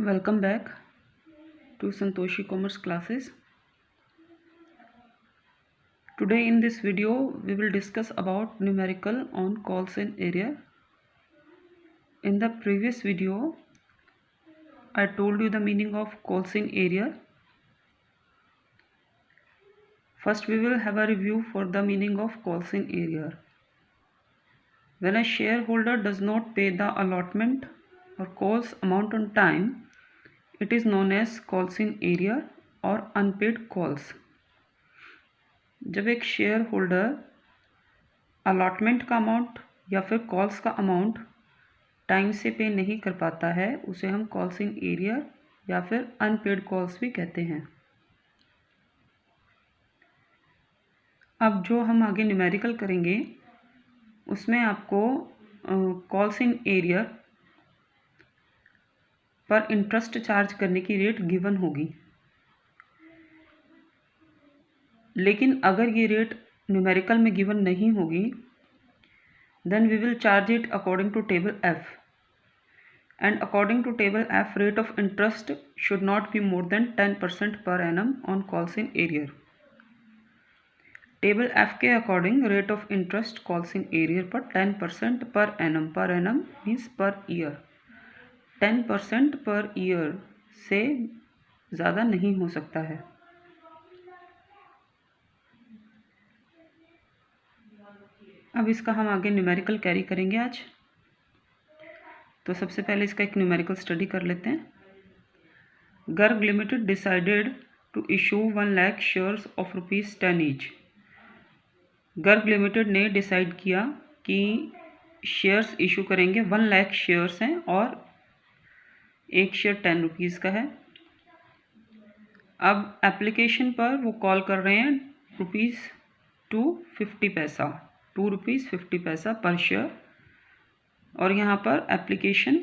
Welcome back to Santoshi Commerce classes. Today in this video we will discuss about numerical on calls in area. In the previous video I told you the meaning of calls in area. First we will have a review for the meaning of calls in area. When a shareholder does not pay the allotment or calls amount on time, it is known as calls in area or unpaid calls. जब एक share holder allotment का amount या फिर calls का amount time से पे नहीं कर पाता है, उसे हम कॉल्स इन एरियर या फिर अनपेड कॉल्स भी कहते हैं। अब जो हम आगे न्यूमेरिकल करेंगे उसमें आपको कॉल्स इन एरियर पर इंटरेस्ट चार्ज करने की रेट गिवन होगी, लेकिन अगर ये रेट न्यूमेरिकल में गिवन नहीं होगी then we will charge it according to table F, and according to table F rate of interest should not be more than 10% per annum on calls in arrear. Table F के according rate of interest calls in arrear पर 10% per annum means per year. 10% per year से ज़्यादा नहीं हो सकता है। अब इसका हम आगे न्यूमेरिकल कैरी करेंगे आज। तो सबसे पहले इसका एक न्यूमेरिकल स्टडी कर लेते हैं। Garg limited decided to issue 1 lakh shares of ₹10 each. Garg limited ने डिसाइड किया कि शेयर्स इशू करेंगे। 1 लाख शेयर्स हैं और एक शेयर ₹10 का है। अब एप्लीकेशन पर वो कॉल कर रहे हैं ₹2.50 पर शेयर, और यहाँ पर एप्लीकेशन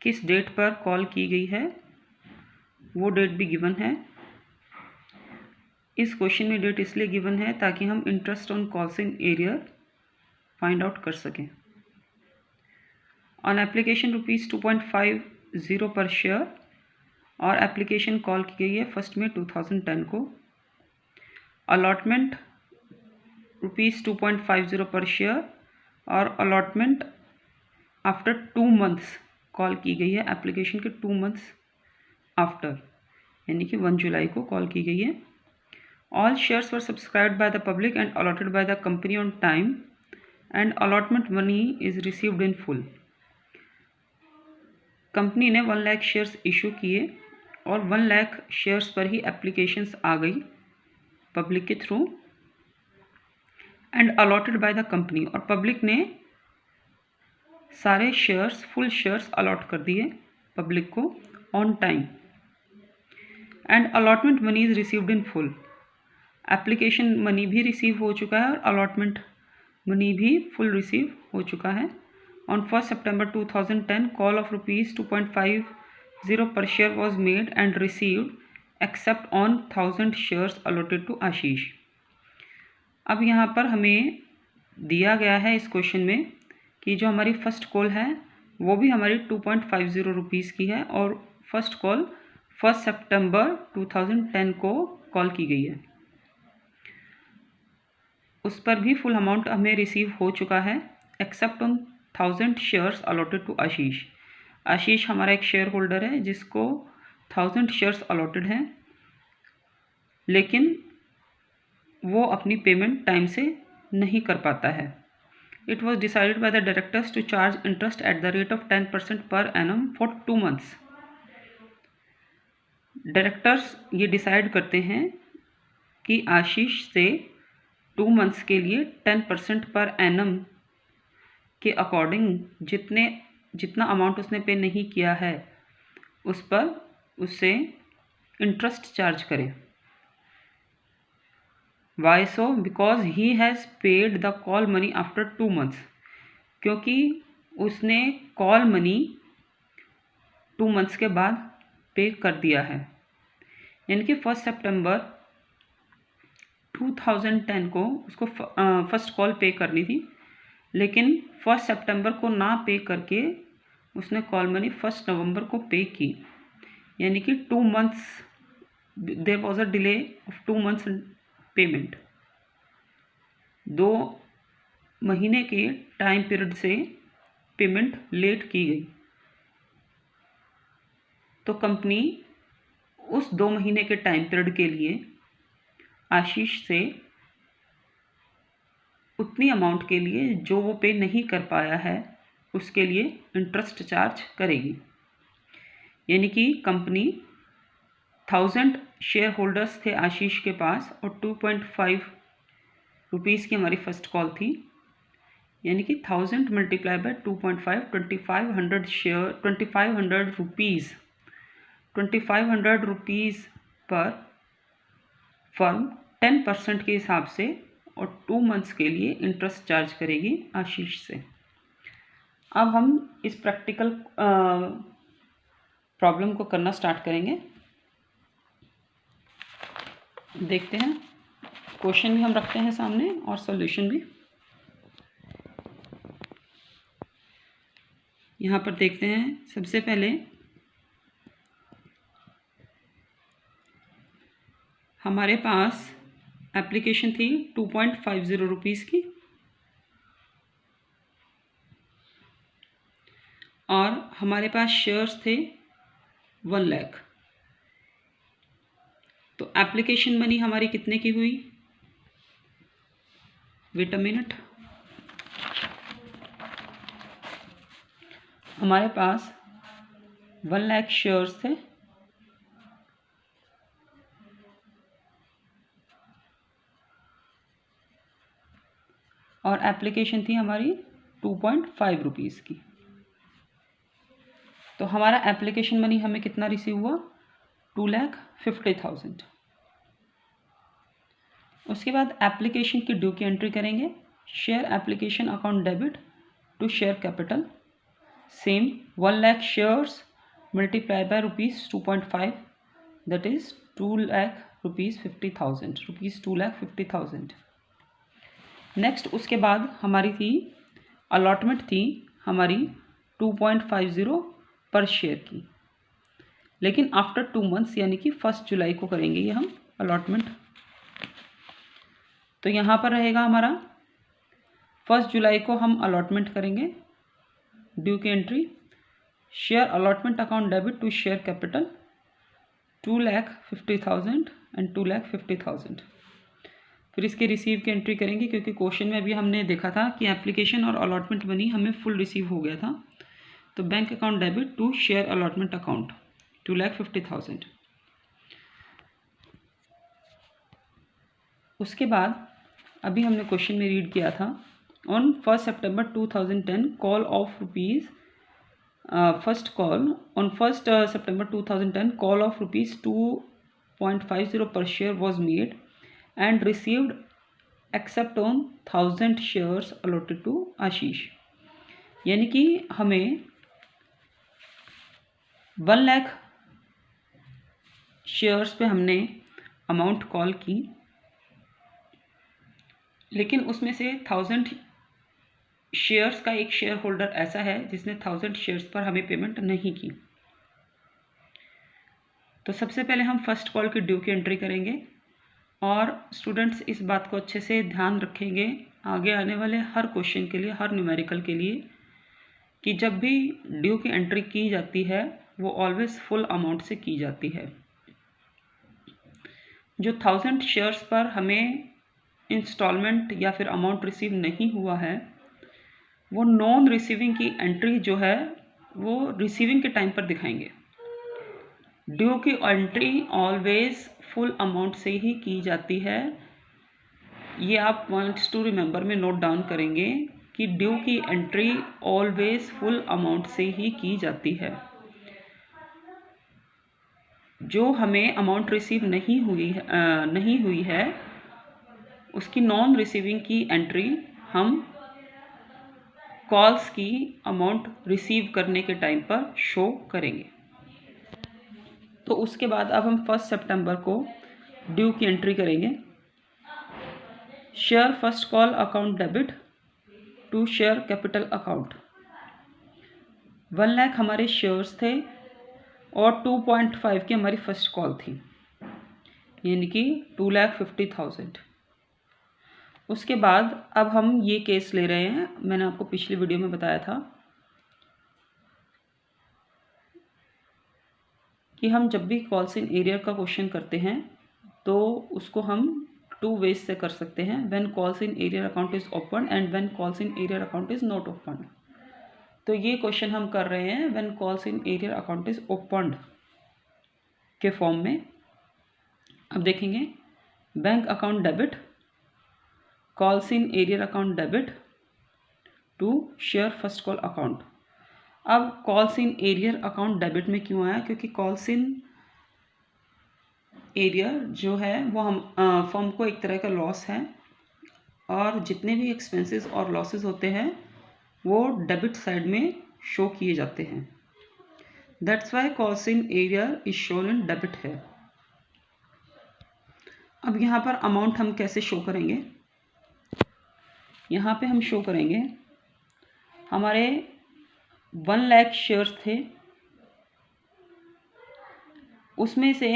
किस डेट पर कॉल की गई है वो डेट भी गिवन है। इस क्वेश्चन में डेट इसलिए गिवन है ताकि हम interest on calls in arrear find out कर सकें। ऑन एप्लीकेशन ₹2.50 पर शेयर, और एप्लीकेशन कॉल की गई है 1 मई 2010 को। अलॉटमेंट ₹2.50 पर शेयर, और अलॉटमेंट आफ्टर 2 मंथ्स कॉल की गई है, एप्लीकेशन के 2 मंथ्स आफ्टर, यानी कि 1 जुलाई को कॉल की गई है। All shares were subscribed by the public and allotted by the company on time, and allotment money is received in full. Company ने 1 लाख शेयर्स इशू किए और 1 लाख शेयर्स पर ही एप्लीकेशंस आ गई पब्लिक के through, and allotted by the company, और public ने सारे shares full shares allot कर दिए पब्लिक को on time, and allotment money is received in full. Application money भी रिसीव हो चुका है और अलॉटमेंट मनी भी फुल रिसीव हो चुका है। On 1 September 2010 call of ₹2.50 per share was made and received except on 1000 shares allotted to आशीष। अब यहाँ पर हमें दिया गया है इस क्वेश्चन में कि जो हमारी फर्स्ट कॉल है वो भी हमारी ₹2.50 की है, और फर्स्ट कॉल 1 सितंबर 2010 को कॉल की गई है। उस पर भी फुल अमाउंट हमें रिसीव हो चुका है except on 1000 shares allotted to Ashish. Ashish हमारा एक शेयर होल्डर है जिसको 1000 शेयर्स अलॉटेड हैं, लेकिन वो अपनी पेमेंट टाइम से नहीं कर पाता है। It was decided by the directors to charge interest at the rate of 10% per annum for 2 months. Directors ये डिसाइड करते हैं कि आशीष से 2 मंथ्स के लिए 10% पर एनम के अकॉर्डिंग जितना अमाउंट उसने पे नहीं किया है उस पर उससे इंटरेस्ट चार्ज करें। Why so? Because he has paid the call money after 2 months, क्योंकि उसने कॉल मनी 2 मंथ्स के बाद पे कर दिया है। यानी कि 1 सितंबर 2010 को उसको फर्स्ट कॉल पे करनी थी, लेकिन 1 सितंबर को ना पे करके उसने कॉल मनी 1 नवंबर को पे की, यानी कि 2 months there was a delay of 2 months payment. 2 महीने के टाइम पीरियड से पेमेंट लेट की गई, तो कंपनी उस 2 महीने के टाइम पीरियड के लिए आशीष से उतनी अमाउंट के लिए जो वो पे नहीं कर पाया है उसके लिए इंटरेस्ट चार्ज करेगी। यानी कि कंपनी 1000 शेयर होल्डर्स थे आशीष के पास और 2.5 रुपीज़ की हमारी फर्स्ट कॉल थी, यानी कि 1000 multiply by 2.5 2500 share 2500 rupees 2500 rupees पर फर्म 10% के हिसाब से और 2 months के लिए इंटरेस्ट चार्ज करेगी आशीष से। अब हम इस प्रैक्टिकल प्रॉब्लम को करना स्टार्ट करेंगे। देखते हैं, क्वेश्चन भी हम रखते हैं सामने और सॉल्यूशन भी। यहाँ पर देखते हैं, सबसे पहले हमारे पास एप्लीकेशन थी 2.50 रुपीज़ की और हमारे पास शेयर्स थे 1 लाख। तो एप्लीकेशन मनी हमारी कितने की हुई? Wait a minute. हमारे पास 1 लाख शेयर्स थे और एप्लीकेशन थी हमारी 2.5 रुपीज़ की। तो हमारा एप्लीकेशन मनी हमें कितना रिसीव हुआ? 2,50,000। उसके बाद एप्लीकेशन की ड्यू की एंट्री करेंगे। Share application account debit to share capital, same 1 lakh shares multiply by ₹2.5 that is 2,50,000 rupees 2,50,000। Next उसके बाद हमारी थी अलॉटमेंट थी हमारी 2.50 पर शेयर की, लेकिन आफ्टर 2 months यानी कि 1 जुलाई को करेंगे ये हम अलॉटमेंट। तो यहाँ पर रहेगा हमारा 1 जुलाई को हम अलॉटमेंट करेंगे। ड्यू की entry, share allotment account debit to share capital 2,50,000 and 2,50,000। फिर इसके रिसीव की एंट्री करेंगे, क्योंकि क्वेश्चन में अभी हमने देखा था कि एप्लीकेशन और अलॉटमेंट मनी हमें फुल रिसीव हो गया था। तो bank account debit to share allotment account 2,50,000। उसके बाद अभी हमने क्वेश्चन में रीड किया था, on 1 September 2010 call of rupees first call on 1 September 2010 call of rupees 2.50 per share was made and received except on 1000 shares allotted to आशीष। यानी कि हमें 1 लाख शेयर्स पे हमने अमाउंट कॉल की, लेकिन उसमें से 1000 शेयर्स का एक शेयर होल्डर ऐसा है जिसने 1000 शेयर्स पर हमें पेमेंट नहीं की। तो सबसे पहले हम फर्स्ट कॉल की ड्यू की एंट्री करेंगे और स्टूडेंट्स इस बात को अच्छे से ध्यान रखेंगे आगे आने वाले हर क्वेश्चन के लिए, हर न्यूमेरिकल के लिए, कि जब भी ड्यू की एंट्री की जाती है वो ऑलवेज फुल अमाउंट से की जाती है। जो 1000 शेयर्स पर हमें इंस्टॉलमेंट या फिर अमाउंट रिसीव नहीं हुआ है, वो नॉन रिसीविंग की एंट्री जो है वो रिसीविंग के टाइम पर दिखाएंगे। ड्यू की एंट्री ऑलवेज फुल अमाउंट से ही की जाती है। ये आप पॉइंट्स टू रिमेंबर में नोट डाउन करेंगे कि ड्यू की एंट्री ऑलवेज फुल अमाउंट से ही की जाती है। जो हमें अमाउंट रिसीव नहीं हुई है उसकी नॉन रिसीविंग की एंट्री हम कॉल्स की अमाउंट रिसीव करने के टाइम पर शो करेंगे। तो उसके बाद अब हम 1 सितंबर को ड्यू की एंट्री करेंगे। Share first call account debit to share capital account 1 lakh हमारे शेयर्स थे और 2.5 की हमारी फर्स्ट कॉल थी, यानी कि 2,50,000। उसके बाद अब हम ये केस ले रहे हैं, मैंने आपको पिछली वीडियो में बताया था कि हम जब भी कॉल्स इन एरियर का क्वेश्चन करते हैं तो उसको हम 2 वेज से कर सकते हैं, when calls in arrear account is open and when calls in arrear account is not open. तो ये क्वेश्चन हम कर रहे हैं when calls in arrear account is opened के फॉर्म में। अब देखेंगे, bank account debit, calls in arrear account debit to share first call account. अब calls in arrear account debit में क्यों आया? क्योंकि कॉल्स इन एरियर जो है वो हम फर्म को एक तरह का लॉस है, और जितने भी एक्सपेंसेस और लॉसेस होते हैं वो डेबिट साइड में शो किए जाते हैं। That's why calls in arrear is shown in debit है। अब यहाँ पर अमाउंट हम कैसे शो करेंगे? यहाँ पे हम शो करेंगे, हमारे 1 लाख शेयर्स थे, उसमें से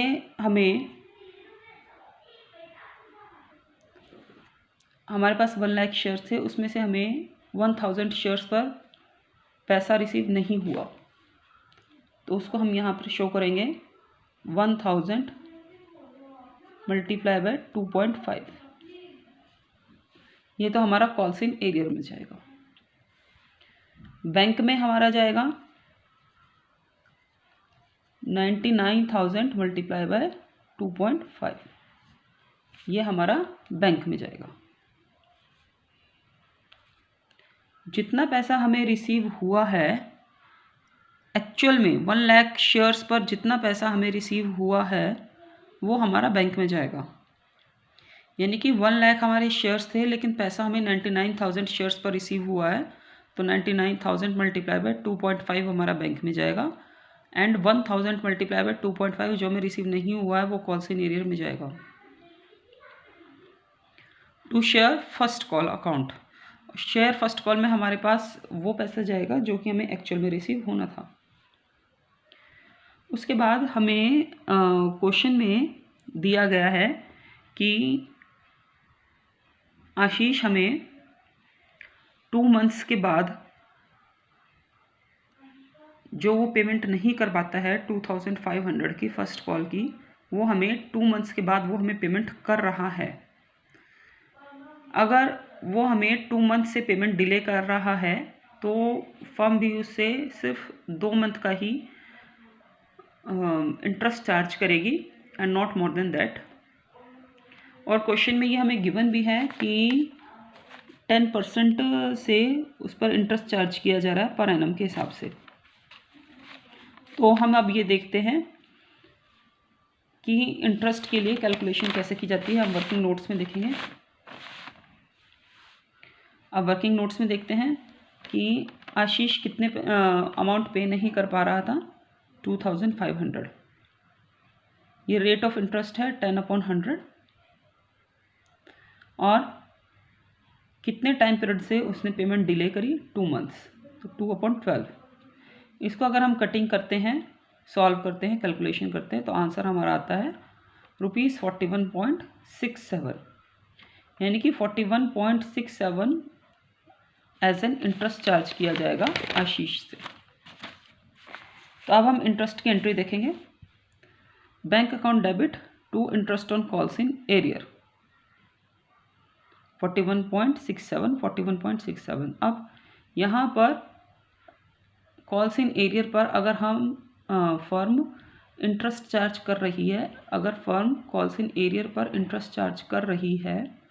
हमारे पास 1 लाख शेयर्स थे, उसमें से हमें 1000 शेयर्स पर पैसा रिसीव नहीं हुआ, तो उसको हम यहाँ पर शो करेंगे 1000 मल्टीप्लाई बाय 2.5। ये तो हमारा कॉल्स इन एरियर में जाएगा। बैंक में हमारा जाएगा 99,000 मल्टीप्लाई बाय 2.5, ये हमारा बैंक में जाएगा। जितना पैसा हमें रिसीव हुआ है एक्चुअल में 1 लाख शेयर्स पर, जितना पैसा हमें रिसीव हुआ है वो हमारा बैंक में जाएगा। यानी कि 1 लाख हमारे शेयर्स थे लेकिन पैसा हमें 99,000 शेयर्स पर रिसीव हुआ है, तो 99,000 मल्टीप्लाई बाय 2.5 हमारा बैंक में जाएगा, एंड 1000 मल्टीप्लाई बाय 2.5 जो हमें रिसीव नहीं हुआ है वो कॉल्स इन एरियर में जाएगा। To share first call account, share first call में हमारे पास वो पैसा जाएगा जो कि हमें एक्चुअल में रिसीव होना था। उसके बाद हमें क्वेश्चन में दिया गया है कि आशीष हमें 2 मंथ्स के बाद जो वो पेमेंट नहीं कर पाता है 2500 की फर्स्ट कॉल की, वो हमें 2 मंथ्स के बाद वो हमें पेमेंट कर रहा है। अगर वो हमें 2 मंथ से पेमेंट डिले कर रहा है तो फर्म भी उससे सिर्फ 2 मंथ का ही इंटरेस्ट चार्ज करेगी and not more than that. और क्वेश्चन में ये हमें गिवन भी है कि 10% से उस पर इंटरेस्ट चार्ज किया जा रहा है पर एनम के हिसाब से। तो हम अब ये देखते हैं कि इंटरेस्ट के लिए कैलकुलेशन कैसे की जाती है। हम वर्किंग नोट्स में देखेंगे। अब वर्किंग नोट्स में देखते हैं कि आशीष कितने अमाउंट पे नहीं कर पा रहा था, 2500। ये रेट ऑफ इंटरेस्ट है 10/100, और कितने टाइम पीरियड से उसने पेमेंट डिले करी, 2 मंथ्स, तो 2/12। इसको अगर हम कटिंग करते हैं, सॉल्व करते हैं, कैलकुलेशन करते हैं, तो आंसर हमारा आता है ₹41.67, यानी कि 41.67 एज एन इंटरेस्ट चार्ज किया जाएगा आशीष से। तो अब हम इंटरेस्ट की एंट्री देखेंगे। Bank account debit to interest on calls in arrear 41.67। अब यहाँ पर कॉल्स इन एरियर पर अगर हम फर्म इंटरेस्ट चार्ज कर रही है, अगर फर्म कॉल्स इन एरियर पर इंटरेस्ट चार्ज कर रही है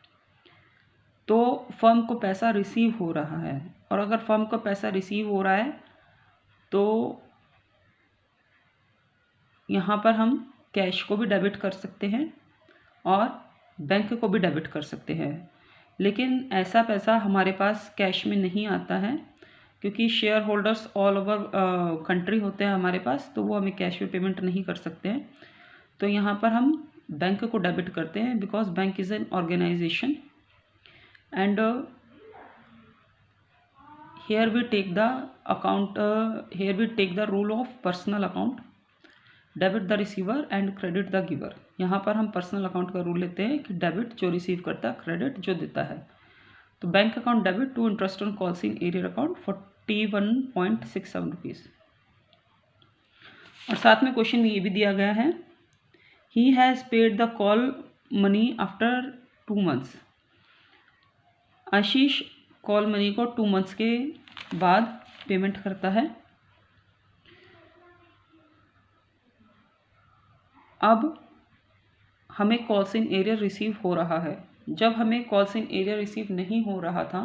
तो फर्म को पैसा रिसीव हो रहा है, और अगर फर्म को पैसा रिसीव हो रहा है तो यहाँ पर हम कैश को भी डेबिट कर सकते हैं और बैंक को भी डेबिट कर सकते हैं। लेकिन ऐसा पैसा हमारे पास कैश में नहीं आता है, क्योंकि share holders all over country होते हैं हमारे पास, तो वो हमें कैश में पेमेंट नहीं कर सकते हैं। तो यहाँ पर हम बैंक को डेबिट करते हैं, because bank is an organisation and here we take the account here we take the rule of personal account, debit the receiver and credit the giver. यहाँ पर हम पर्सनल अकाउंट का रूल लेते हैं कि डेबिट जो रिसीव करता है, क्रेडिट जो देता है। तो bank account debit to interest on calls in arrear account 41.67 rupees. और साथ में क्वेश्चन में ये भी दिया गया है, ही has paid the call money after 2 months। Ashish call money को 2 months के बाद पेमेंट करता है। अब हमें कॉल्स इन एरियर रिसीव हो रहा है। जब हमें कॉल्स इन एरियर रिसीव नहीं हो रहा था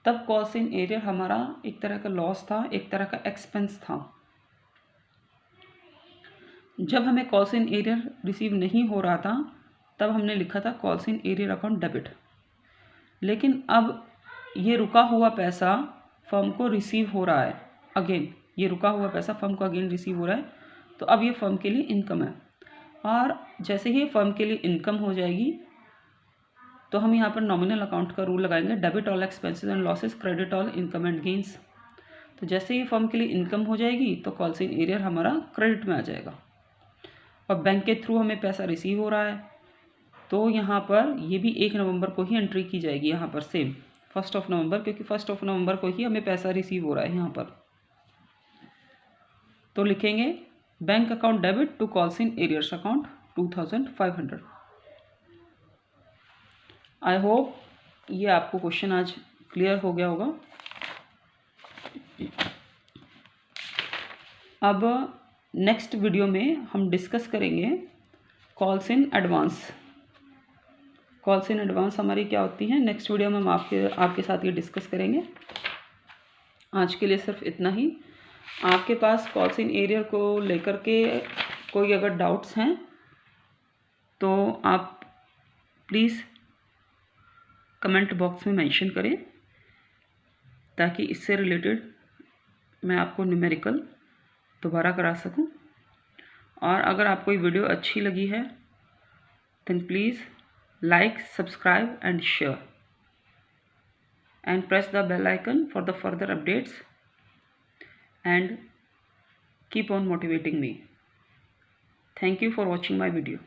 तब कॉल्स इन एरियर हमारा एक तरह का लॉस था, एक तरह का एक्सपेंस था। जब हमें कॉल्स इन एरियर रिसीव नहीं हो रहा था तब हमने लिखा था calls in arrear account debit. लेकिन अब ये रुका हुआ पैसा फर्म को रिसीव हो रहा है, अगेन ये रुका हुआ पैसा फर्म को अगेन रिसीव हो रहा है, तो अब ये फर्म के लिए इनकम है। और जैसे ही फर्म के लिए इनकम हो जाएगी तो हम यहाँ पर नॉमिनल अकाउंट का रूल लगाएंगे, debit all expenses and losses, credit all income and gains. तो जैसे ही फर्म के लिए इनकम हो जाएगी तो कॉल्स इन एरियर हमारा क्रेडिट में आ जाएगा। और बैंक के थ्रू हमें पैसा रिसीव हो रहा है तो यहाँ पर ये भी 1 नवंबर को ही एंट्री की जाएगी, यहाँ पर सेम 1 नवंबर, क्योंकि 1 नवंबर को ही हमें पैसा रिसीव हो रहा है यहाँ पर। तो लिखेंगे bank account debit to calls in arrears account 2500। I hope ये आपको क्वेश्चन आज क्लियर हो गया होगा। अब नेक्स्ट वीडियो में हम डिस्कस करेंगे calls in advance. Calls in advance हमारी क्या होती हैं, नेक्स्ट वीडियो में हम आपके साथ ये डिस्कस करेंगे। आज के लिए सिर्फ इतना ही। आपके पास कॉल्स इन एरियर को लेकर के कोई अगर डाउट्स हैं तो आप प्लीज़ कमेंट बॉक्स में मेंशन करें ताकि इससे रिलेटेड मैं आपको न्यूमेरिकल दोबारा करा सकूं। और अगर आपको ये वीडियो अच्छी लगी है then please like, subscribe and share and press the bell icon for the further updates and keep on motivating me. Thank you for watching my video.